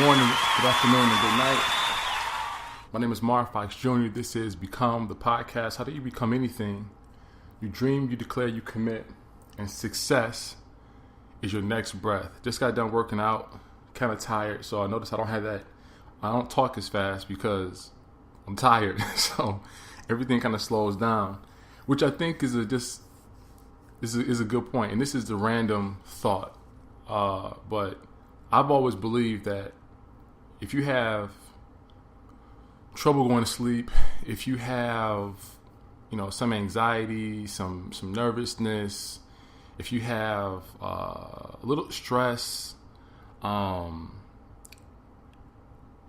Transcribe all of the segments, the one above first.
morning, good afternoon, and good night. My name is Mar Fox Jr. This is Become the Podcast. How do you become anything? You dream, you declare, you commit, and success is your next breath. Just got done working out, kind of tired, so I noticed I don't talk as fast because I'm tired. So everything kind of slows down, which I think is a good point. And this is the random thought, but I've always believed that if you have trouble going to sleep, if you have, some anxiety, some nervousness, if you have a little stress,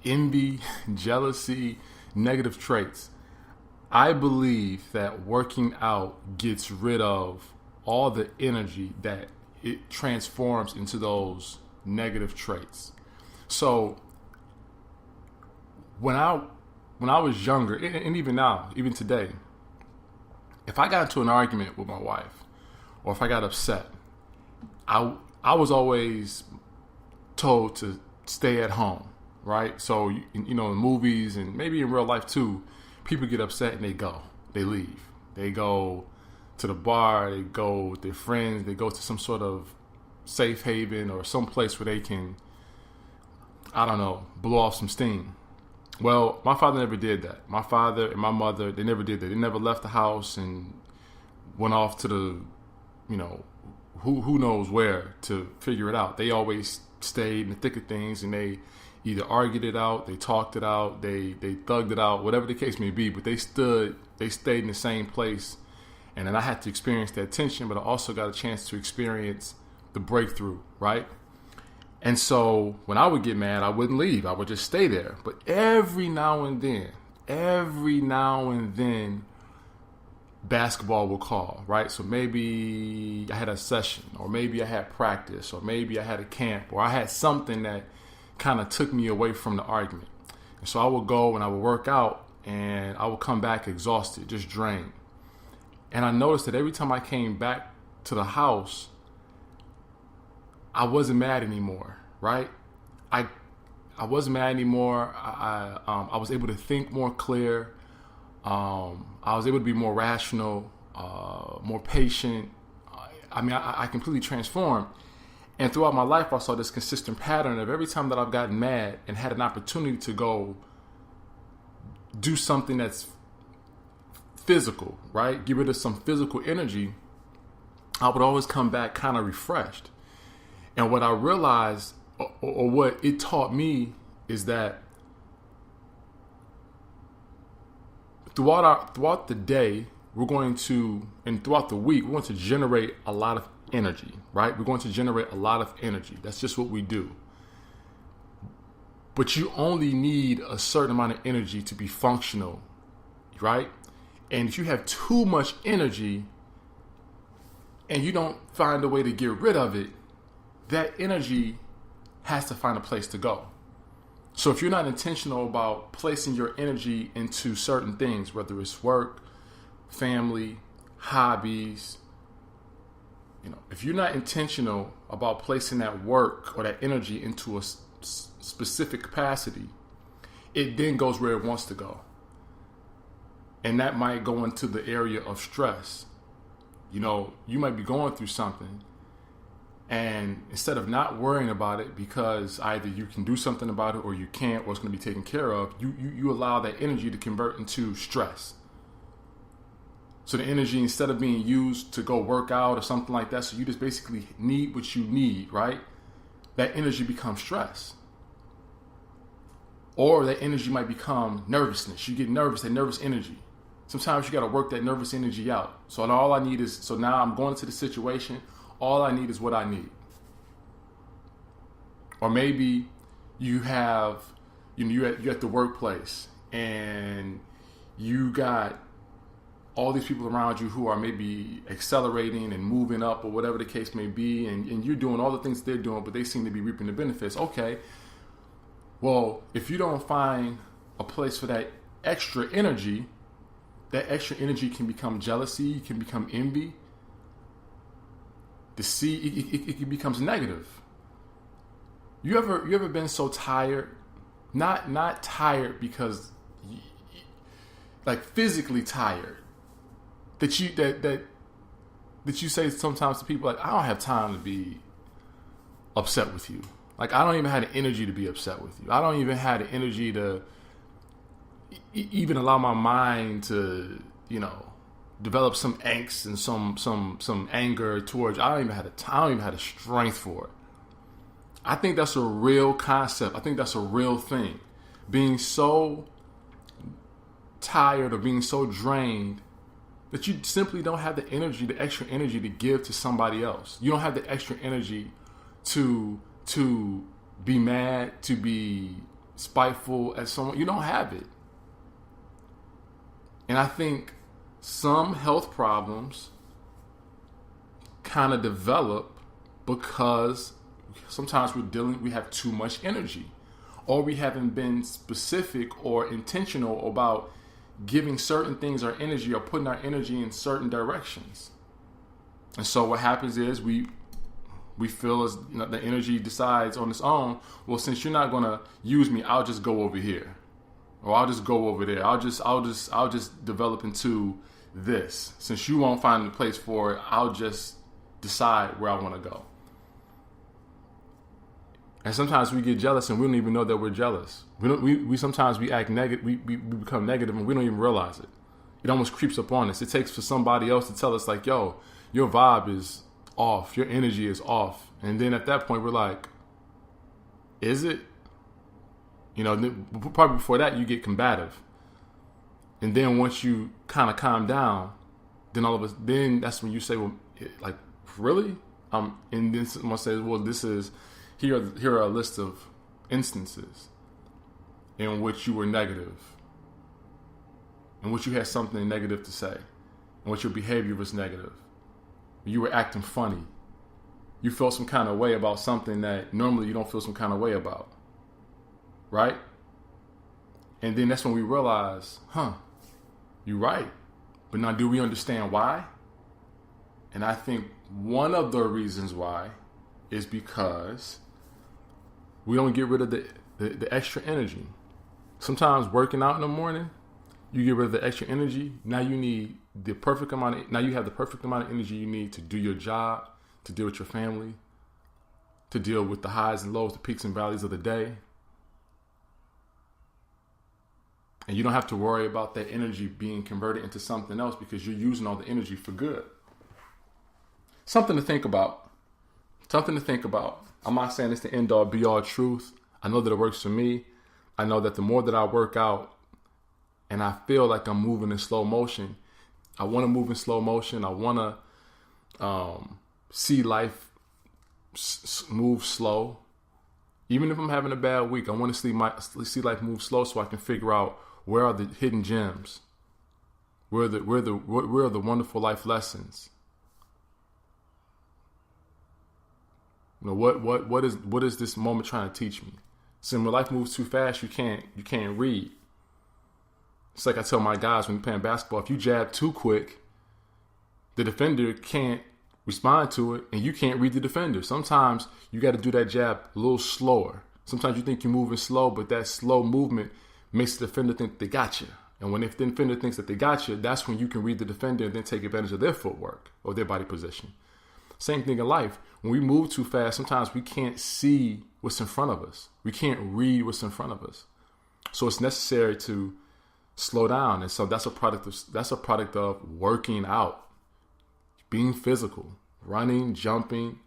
envy, jealousy, negative traits, I believe that working out gets rid of all the energy that it transforms into those negative traits. So when I was younger, and even now, even today, if I got into an argument with my wife, or if I got upset, I was always told to stay at home, right? So, in movies and maybe in real life too, people get upset and they leave. They go to the bar, they go with their friends, they go to some sort of safe haven or some place where they can, blow off some steam. Well, my father never did that. My father and my mother, they never did that. They never left the house and went off to the, who knows where to figure it out. They always stayed in the thick of things, and they either argued it out, they talked it out, they thugged it out, whatever the case may be. But they stayed in the same place. And then I had to experience that tension, but I also got a chance to experience the breakthrough, right? And so when I would get mad, I wouldn't leave. I would just stay there. But every now and then, basketball will call, right? So maybe I had a session, or maybe I had practice, or maybe I had a camp, or I had something that kind of took me away from the argument. And so I would go and I would work out, and I would come back exhausted, just drained. And I noticed that every time I came back to the house, I wasn't mad anymore, right? I wasn't mad anymore. I was able to think more clear. I was able to be more rational, more patient. I completely transformed. And throughout my life, I saw this consistent pattern of every time that I've gotten mad and had an opportunity to go do something that's physical, right? Get rid of some physical energy, I would always come back kind of refreshed. And what I realized, or what it taught me, is that throughout the day, and throughout the week, we're going to generate a lot of energy, right? We're going to generate a lot of energy. That's just what we do. But you only need a certain amount of energy to be functional, right? And if you have too much energy and you don't find a way to get rid of it, that energy has to find a place to go. So if you're not intentional about placing your energy into certain things, whether it's work, family, hobbies, if you're not intentional about placing that work or that energy into a specific capacity, it then goes where it wants to go. And that might go into the area of stress. You might be going through something, and instead of not worrying about it because either you can do something about it or you can't, or it's going to be taken care of, you allow that energy to convert into stress. So the energy, instead of being used to go work out or something like that, so you just basically need what you need, right? That energy becomes stress. Or that energy might become nervousness. You get nervous, that nervous energy. Sometimes you got to work that nervous energy out. So now I'm going into the situation. All I need is what I need. Or maybe you have, you're at the workplace and you got all these people around you who are maybe accelerating and moving up or whatever the case may be. And you're doing all the things they're doing, but they seem to be reaping the benefits. Okay. Well, if you don't find a place for that extra energy can become jealousy, it can become envy. It becomes negative. You ever been so tired? Not tired because like physically tired that you say sometimes to people like, I don't have time to be upset with you. Like, I don't even have the energy to be upset with you. I don't even have the energy to even allow my mind to, develop some angst and some anger towards you. I don't even have the strength for it. I think that's a real concept. I think that's a real thing. Being so tired or being so drained that you simply don't have the energy, the extra energy to give to somebody else. You don't have the extra energy to be mad, to be spiteful at someone. You don't have it. And I think some health problems kind of develop because sometimes we have too much energy, or we haven't been specific or intentional about giving certain things our energy or putting our energy in certain directions. And so what happens is we feel as the energy decides on its own, well, since you're not going to use me, I'll just go over here, or I'll just go over there. I'll just develop into this. Since you won't find a place for it, I'll just decide where I want to go. And sometimes we get jealous and we don't even know that we're jealous. We sometimes we act negative. We become negative and we don't even realize it. It almost creeps up on us. It takes for somebody else to tell us like, yo, your vibe is off. Your energy is off. And then at that point we're like, is it? Probably before that you get combative. And then once you kind of calm down, then that's when you say, well, like, really? And then someone says, well, here are a list of instances in which you were negative, in which you had something negative to say, in which your behavior was negative. You were acting funny. You felt some kind of way about something that normally you don't feel some kind of way about. Right? And then that's when we realize, you're right. But now, do we understand why? And I think one of the reasons why is because we don't get rid of the extra energy. Sometimes working out in the morning, you get rid of the extra energy. Now you need the perfect amount. Now you have the perfect amount of energy you need to do your job, to deal with your family, to deal with the highs and lows, the peaks and valleys of the day. And you don't have to worry about that energy being converted into something else because you're using all the energy for good. Something to think about. I'm not saying it's the end all be all truth. I know that it works for me. I know that the more that I work out and I feel like I'm moving in slow motion, I want to move in slow motion. I want to see life move slow. Even if I'm having a bad week, I want to see life move slow so I can figure out where are the hidden gems, where are the wonderful life lessons. What is this moment trying to teach me? So when life moves too fast, you can't read. It's like I tell my guys when you're playing basketball, if you jab too quick, the defender can't respond to it and you can't read the defender. Sometimes you got to do that jab a little slower. Sometimes you think you're moving slow, but that slow movement makes the defender think they got you. And when if the defender thinks that they got you, that's when you can read the defender and then take advantage of their footwork or their body position. Same thing in life. When we move too fast, sometimes we can't see what's in front of us. We can't read what's in front of us. So it's necessary to slow down. And so that's a product of working out, being physical, running, jumping,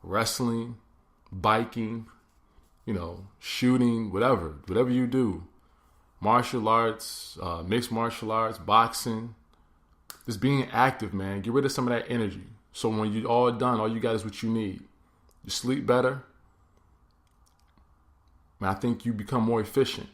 wrestling, biking, shooting, whatever you do. Martial arts, mixed martial arts, boxing. Just being active, man. Get rid of some of that energy. So when you're all done, all you got is what you need. You sleep better. And I think you become more efficient.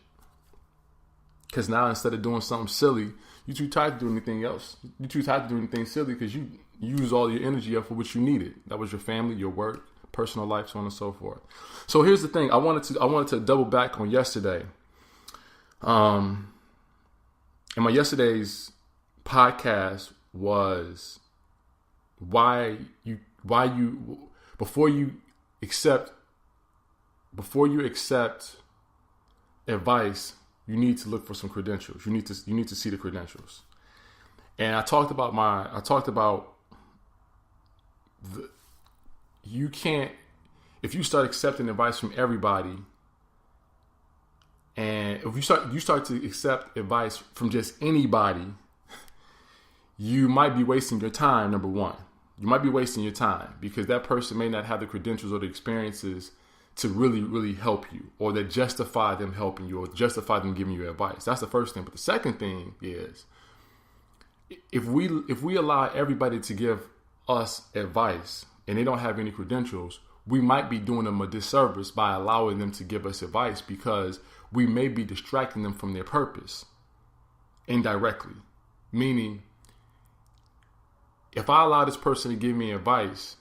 Because now instead of doing something silly, you're too tired to do anything else. You're too tired to do anything silly because you use all your energy up for what you needed. That was your family, your work, personal life, so on and so forth. So here's the thing. I wanted to double back on yesterday. And my yesterday's podcast was why you before you accept before you accept advice, you need to look for some credentials. You need to see the credentials. And I talked about you can't, if you start accepting advice from everybody, and if you start to accept advice from just anybody, you might be wasting your time. Number one, you might be wasting your time because that person may not have the credentials or the experiences to really, really help you, or that justify them helping you, or justify them giving you advice. That's the first thing. But the second thing is, if we allow everybody to give us advice and they don't have any credentials, we might be doing them a disservice by allowing them to give us advice, because we may be distracting them from their purpose indirectly. Meaning, if I allow this person to give me advice,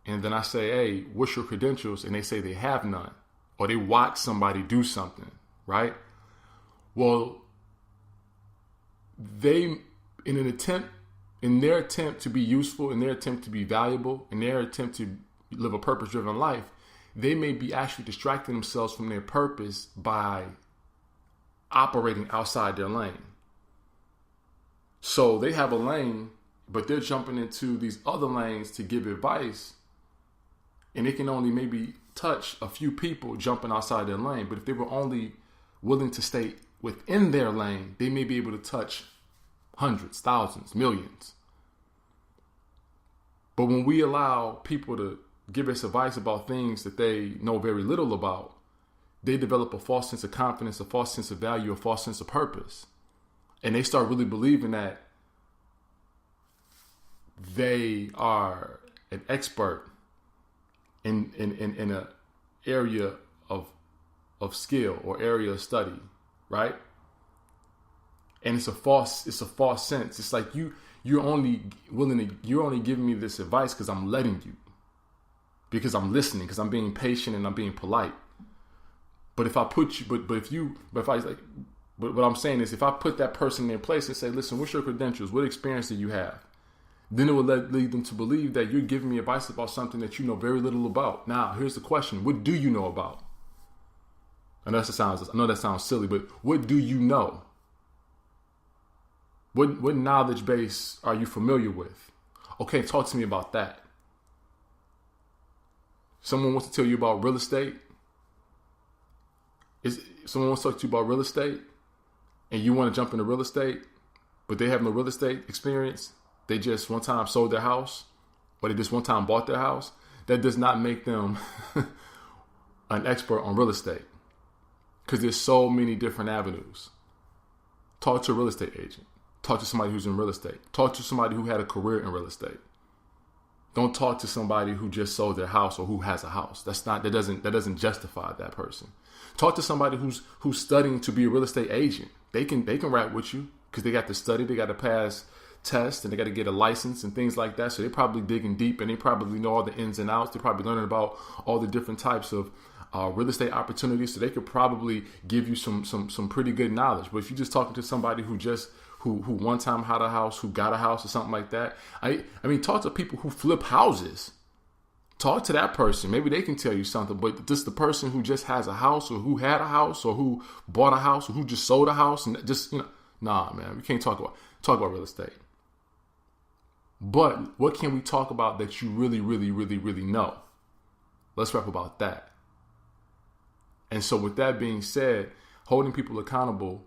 and then I say, hey, what's your credentials? And they say they have none, or they watch somebody do something, right? Well, they, in their attempt to be useful, in their attempt to be valuable, in their attempt to live a purpose-driven life, they may be actually distracting themselves from their purpose by operating outside their lane. So they have a lane, but they're jumping into these other lanes to give advice, and they can only maybe touch a few people jumping outside their lane. But if they were only willing to stay within their lane, they may be able to touch hundreds, thousands, millions. But when we allow people to give us advice about things that they know very little about, they develop a false sense of confidence, a false sense of value, a false sense of purpose. And they start really believing that they are an expert in an area of skill or area of study, right? And it's a false sense. It's like you're only giving me this advice because I'm letting you, because I'm listening, because I'm being patient and I'm being polite. But if I put you, but what I'm saying is, if I put that person in their place and say, listen, what's your credentials? What experience do you have? Then it will lead them to believe that you're giving me advice about something that you know very little about. Now, here's the question. What do you know about? I know that sounds silly, but what do you know? What knowledge base are you familiar with? Okay, talk to me about that. Someone wants to tell you about real estate. Someone wants to talk to you about real estate, and you want to jump into real estate, but they have no real estate experience. They just one time sold their house, or they just one time bought their house. That does not make them an expert on real estate, because there's so many different avenues. Talk to a real estate agent. Talk to somebody who's in real estate. Talk to somebody who had a career in real estate. Don't talk to somebody who just sold their house or who has a house. That doesn't justify that person. Talk to somebody who's studying to be a real estate agent. They can rap with you because they got to study, they got to pass tests, and they got to get a license and things like that. So they're probably digging deep, and they probably know all the ins and outs. They're probably learning about all the different types of real estate opportunities. So they could probably give you some pretty good knowledge. But if you're just talking to somebody who one time had a house, who got a house or something like that. I mean, talk to people who flip houses. Talk to that person. Maybe they can tell you something. But just the person who just has a house, or who had a house, or who bought a house, or who just sold a house, and just, nah, man, we can't talk about real estate. But what can we talk about that you really, really, really, really know? Let's rap about that. And so with that being said, holding people accountable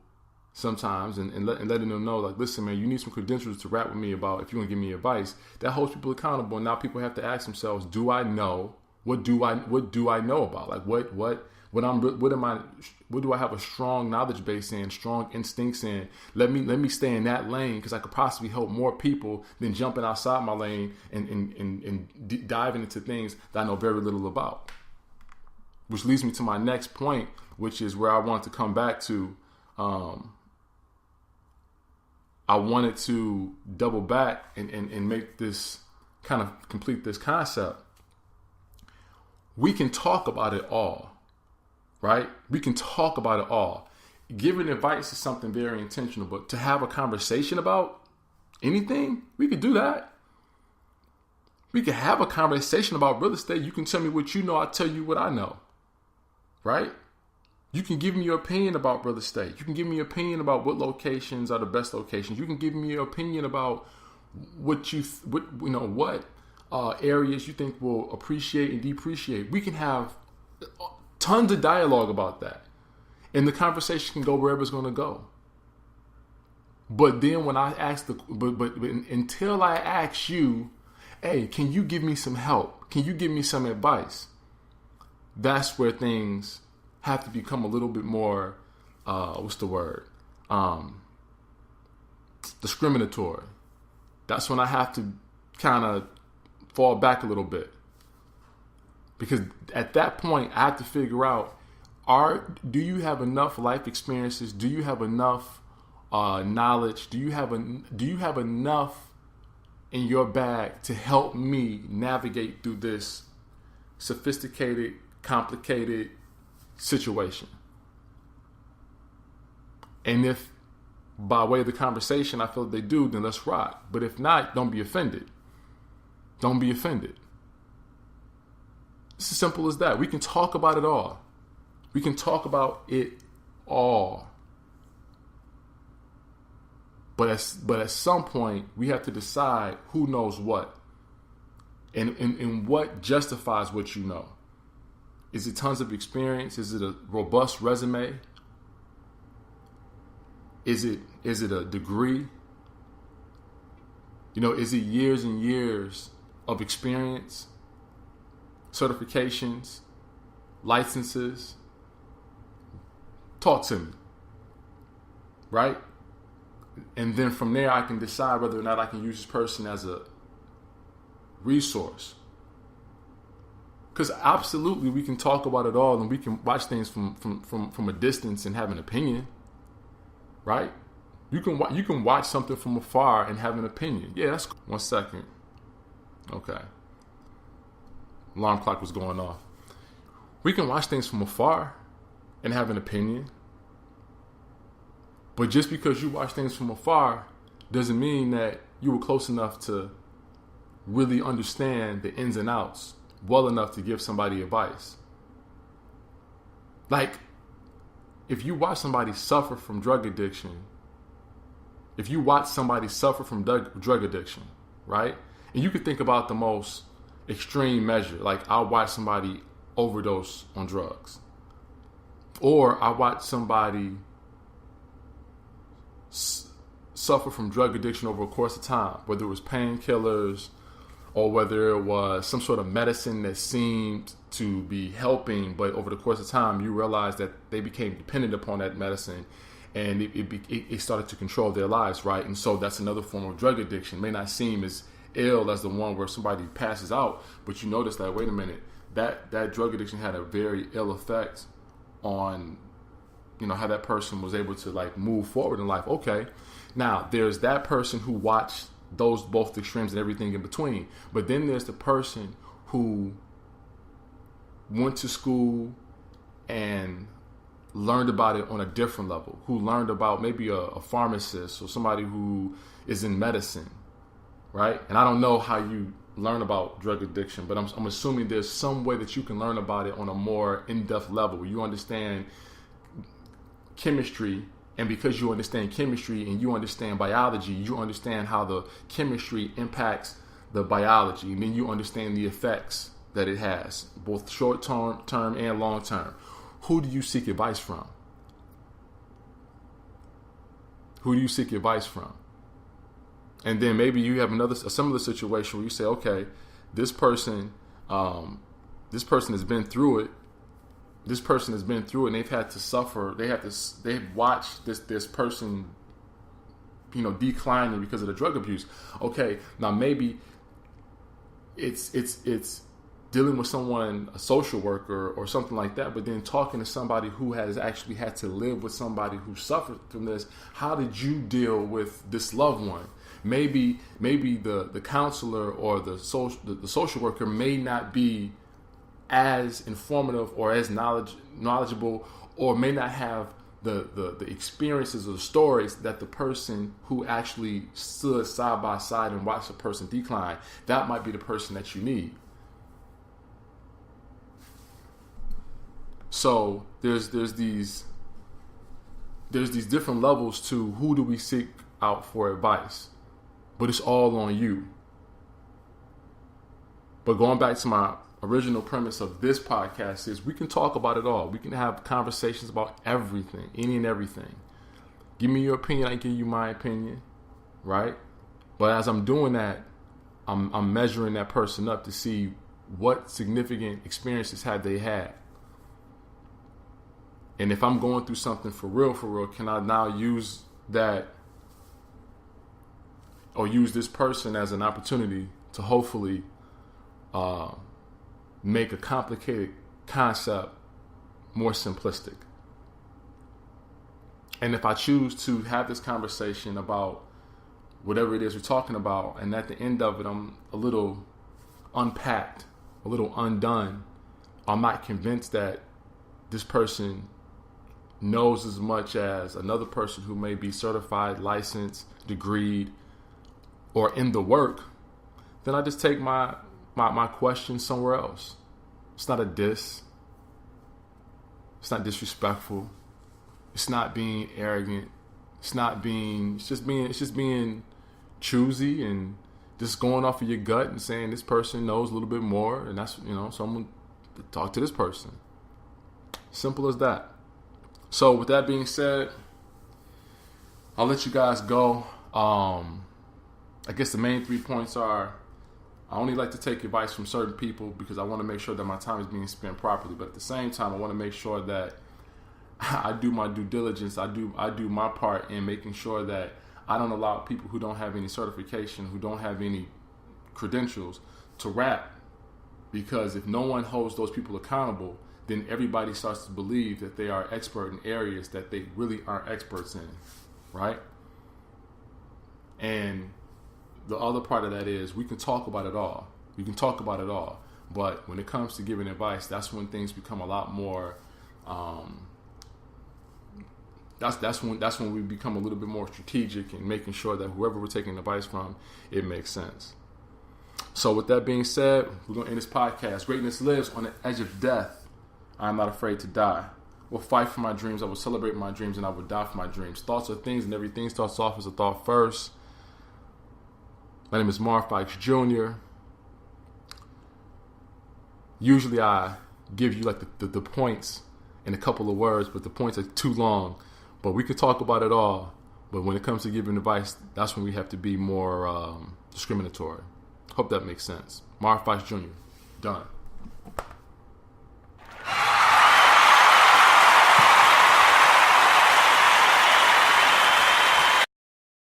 sometimes and letting them know, like, listen, man, you need some credentials to rap with me about if you want to give me advice. That holds people accountable. And now people have to ask themselves, do I know? What do I know about? Like, what do I have a strong knowledge base in, strong instincts in? Let me stay in that lane, because I could possibly help more people than jumping outside my lane and diving into things that I know very little about. Which leads me to my next point, which is where I want to come back to. I wanted to double back and make this kind of complete this concept. We can talk about it all, right? We can talk about it all. Giving advice is something very intentional, but to have a conversation about anything, we could do that. We could have a conversation about real estate. You can tell me what you know, I'll tell you what I know. right? You can give me your opinion about real estate. You can give me your opinion about what locations are the best locations. You can give me your opinion about what areas you think will appreciate and depreciate. We can have tons of dialogue about that, and the conversation can go wherever it's going to go. But then when I ask until I ask you, hey, can you give me some help? Can you give me some advice? That's where things have to become a little bit more, discriminatory. That's when I have to kind of fall back a little bit. Because at that point, I have to figure out, do you have enough life experiences? Do you have enough knowledge? Do you have enough in your bag to help me navigate through this sophisticated, complicated situation? And if by way of the conversation I feel they do, then let's rock. But if not, don't be offended. Don't be offended. It's as simple as that. We can talk about it all. We can talk about it all. But at some point, we have to decide who knows what. And what justifies what you know. Is it tons of experience? Is it a robust resume? Is it a degree? Is it years and years of experience, certifications, licenses? Talk to me, right? And then from there, I can decide whether or not I can use this person as a resource. Because absolutely, we can talk about it all, and we can watch things from a distance and have an opinion, right? You can watch something from afar and have an opinion. Yeah, that's 1 second. Okay. Alarm clock was going off. We can watch things from afar and have an opinion. But just because you watch things from afar doesn't mean that you were close enough to really understand the ins and outs well enough to give somebody advice. Like, if you watch somebody suffer from drug addiction, right? And you could think about the most extreme measure. Like, I'll watch somebody overdose on drugs. Or I watch somebody suffer from drug addiction over a course of time, whether it was painkillers or whether it was some sort of medicine that seemed to be helping, but over the course of time, you realize that they became dependent upon that medicine, and it started to control their lives, right? And so that's another form of drug addiction. It may not seem as ill as the one where somebody passes out, but you notice that, wait a minute, that drug addiction had a very ill effect on how that person was able to like move forward in life. Okay, now there's that person who watched those both extremes and everything in between, but then there's the person who went to school and learned about it on a different level, who learned about maybe a pharmacist or somebody who is in medicine, right? And I don't know how you learn about drug addiction, but I'm assuming there's some way that you can learn about it on a more in-depth level where you understand chemistry, and because you understand chemistry and you understand biology, you understand how the chemistry impacts the biology, and then you understand the effects that it has, both short-term and long-term. Who do you seek advice from? Who do you seek advice from? And then maybe you have a similar situation where you say, okay, this person has been through it. This person has been through it, and they've had to suffer. They've watched this person, declining because of the drug abuse. Okay, now maybe it's dealing with someone, a social worker or something like that, but then talking to somebody who has actually had to live with somebody who suffered from this. How did you deal with this loved one? Maybe the counselor or the social worker may not be as informative or as knowledgeable, or may not have the experiences or the stories that the person who actually stood side by side and watched a person decline. That might be the person that you need. So there's these different levels to who do we seek out for advice, but it's all on you. But going back to my original premise of this podcast is we can talk about it all. We can have conversations about everything, any and everything. Give me your opinion, I give you my opinion, right? But as I'm doing that, I'm measuring that person up to see what significant experiences had they had. And if I'm going through something for real, can I now use that or use this person as an opportunity to hopefully make a complicated concept more simplistic? And if I choose to have this conversation about whatever it is we're talking about, and at the end of it, I'm a little unpacked, a little undone, I'm not convinced that this person knows as much as another person who may be certified, licensed, degreed, or in the work, then I just take my question somewhere else. It's not a diss. It's not disrespectful. It's not being arrogant. It's just being choosy and just going off of your gut and saying this person knows a little bit more, and that's, so I'm going to talk to this person. Simple as that. So with that being said, I'll let you guys go. I guess the main 3 points are, I only like to take advice from certain people because I want to make sure that my time is being spent properly. But at the same time, I want to make sure that I do my due diligence. I do my part in making sure that I don't allow people who don't have any certification, who don't have any credentials, to rap. Because if no one holds those people accountable, then everybody starts to believe that they are expert in areas that they really aren't experts in, right? And the other part of that is we can talk about it all. But when it comes to giving advice, that's when things become a lot more. That's when we become a little bit more strategic in making sure that whoever we're taking advice from, it makes sense. So with that being said, we're going to end this podcast. Greatness lives on the edge of death. I am not afraid to die. I will fight for my dreams. I will celebrate my dreams, and I will die for my dreams. Thoughts are things, and everything starts off as a thought first. My name is Marv Fikes Jr. Usually I give you like the points in a couple of words, but the points are too long. But we could talk about it all. But when it comes to giving advice, that's when we have to be more discriminatory. Hope that makes sense. Marv Fikes Jr. Done.